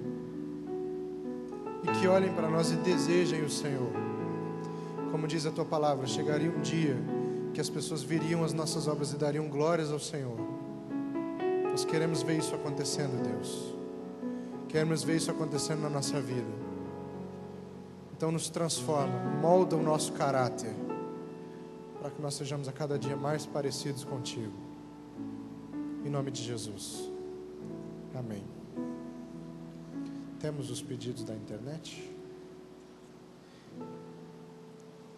E que olhem para nós e desejem o Senhor. Como diz a tua palavra, chegaria um dia que as pessoas viriam as nossas obras e dariam glórias ao Senhor. Nós queremos ver isso acontecendo, Deus. Queremos ver isso acontecendo na nossa vida. Então nos transforma, molda o nosso caráter, para que nós sejamos a cada dia mais parecidos contigo. Em nome de Jesus. Amém. Temos os pedidos da internet?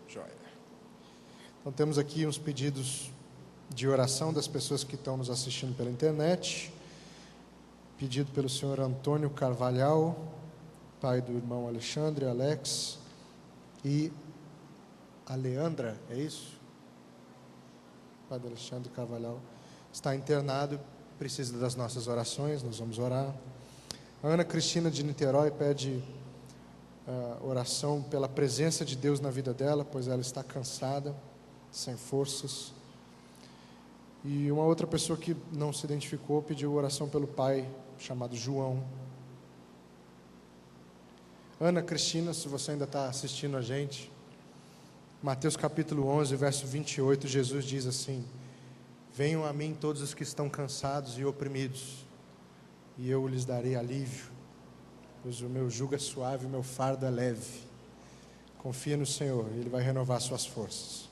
Joia. Então temos aqui uns pedidos de oração das pessoas que estão nos assistindo pela internet. Pedido pelo senhor Antônio Carvalhal, pai do irmão Alexandre, Alex e a Leandra, é isso? O pai do Alexandre Carvalhal está internado, precisa das nossas orações, nós vamos orar. A Ana Cristina de Niterói pede oração pela presença de Deus na vida dela, pois ela está cansada, sem forças. E uma outra pessoa que não se identificou pediu oração pelo pai, chamado João. Ana Cristina, se você ainda está assistindo a gente, Mateus capítulo 11, verso 28, Jesus diz assim: venham a mim todos os que estão cansados e oprimidos, e eu lhes darei alívio, pois o meu jugo é suave e o meu fardo é leve. Confia no Senhor, Ele vai renovar suas forças.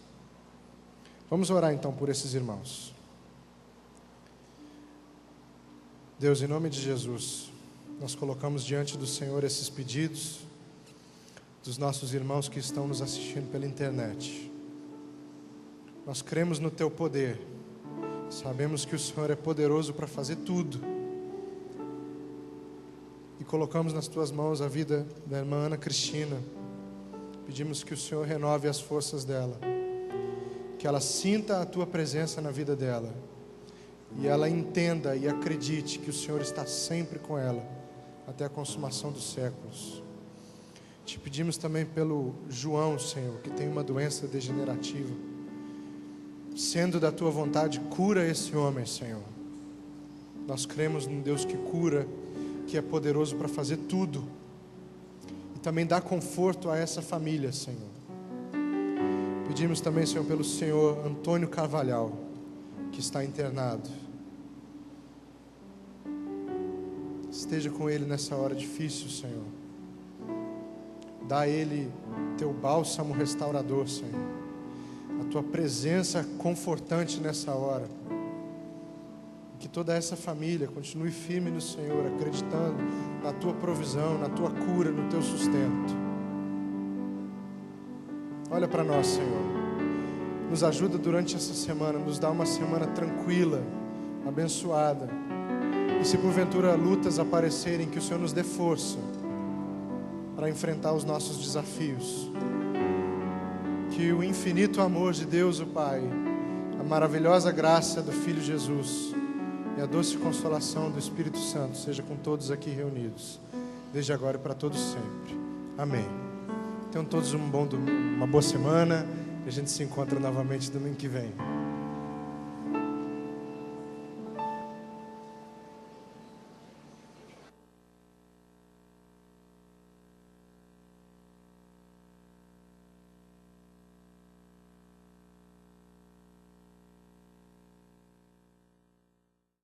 Vamos orar então por esses irmãos. Deus, em nome de Jesus, nós colocamos diante do Senhor esses pedidos dos nossos irmãos que estão nos assistindo pela internet. Nós cremos no Teu poder, sabemos que o Senhor é poderoso para fazer tudo, e colocamos nas Tuas mãos a vida da irmã Ana Cristina. Pedimos que o Senhor renove as forças dela, que ela sinta a Tua presença na vida dela, e ela entenda e acredite que o Senhor está sempre com ela, até a consumação dos séculos. Te pedimos também pelo João, Senhor, que tem uma doença degenerativa. Sendo da Tua vontade, cura esse homem, Senhor. Nós cremos num Deus que cura, que é poderoso para fazer tudo. E também dá conforto a essa família, Senhor. Pedimos também, Senhor, pelo senhor Antônio Carvalhal, que está internado. Esteja com ele nessa hora difícil, Senhor. Dá a ele Teu bálsamo restaurador, Senhor. A Tua presença confortante nessa hora. Que toda essa família continue firme no Senhor, acreditando na Tua provisão, na Tua cura, no Teu sustento. Olha para nós, Senhor. Nos ajuda durante essa semana, nos dá uma semana tranquila, abençoada. E se porventura lutas aparecerem, que o Senhor nos dê força para enfrentar os nossos desafios. Que o infinito amor de Deus, o Pai, a maravilhosa graça do Filho Jesus e a doce consolação do Espírito Santo seja com todos aqui reunidos, desde agora e para todos sempre. Amém. Tenham todos uma boa semana e a gente se encontra novamente domingo que vem.